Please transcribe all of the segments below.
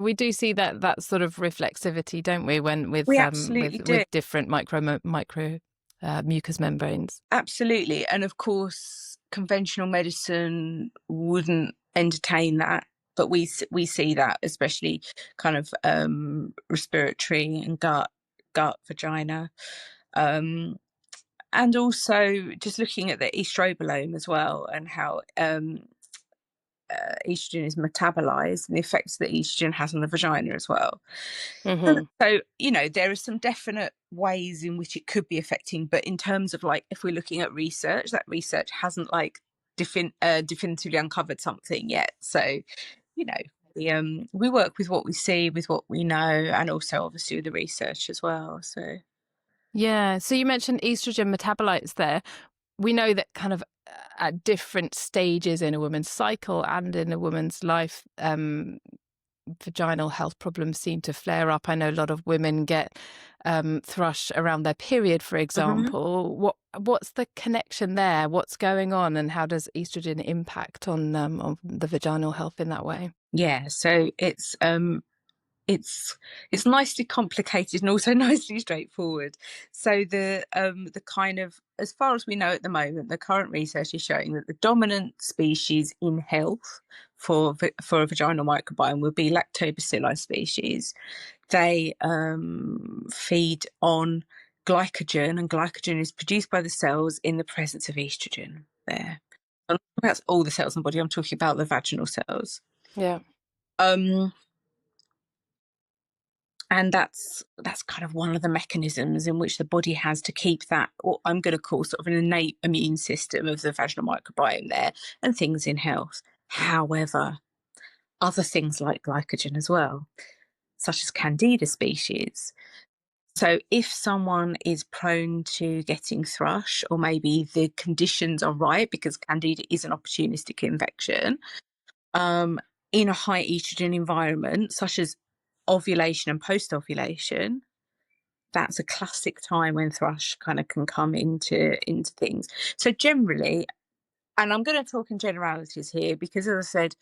We do see that sort of reflexivity, don't we, when We absolutely do. with different micro mucous membranes. Absolutely. And of course, conventional medicine wouldn't entertain that. But we see that, especially kind of respiratory and gut, vagina. And also just looking at the estrobolome as well, and how estrogen is metabolized and the effects that estrogen has on the vagina as well. Mm-hmm. So, there are some definite ways in which it could be affecting, but in terms of like, if we're looking at research, that research hasn't like definitively uncovered something yet. So, we work with what we see, with what we know, and also obviously with the research as well. So, yeah. So you mentioned estrogen metabolites there. We know that kind of at different stages in a woman's cycle and in a woman's life, vaginal health problems seem to flare up. I know a lot of women get thrush around their period, for example. What's the connection there? What's going on, and how does estrogen impact on the vaginal health in that way? yeah, so it's nicely complicated and also nicely straightforward. So the kind of, as far as we know at the moment, the current research is showing that the dominant species in health for a vaginal microbiome would be lactobacilli species. They feed on glycogen, and glycogen is produced by the cells in the presence of estrogen. There, I'm not talking about all the cells in the body. I'm talking about the vaginal cells. Yeah. And that's kind of one of the mechanisms in which the body has to keep that, what I'm going to call sort of an innate immune system of the vaginal microbiome there, and things in health. However, other things like glycogen as well, such as Candida species. So if someone is prone to getting thrush, or maybe the conditions are right, because Candida is an opportunistic infection, in a high estrogen environment, such as ovulation and post-ovulation, that's a classic time when thrush kind of can come into things. So generally, and I'm going to talk in generalities here, because as I said,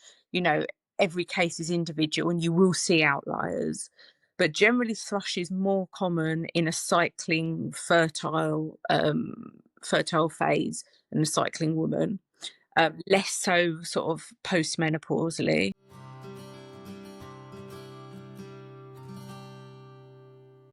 every case is individual and you will see outliers. But generally, thrush is more common in a cycling fertile phase, in a cycling woman. Less so sort of postmenopausally.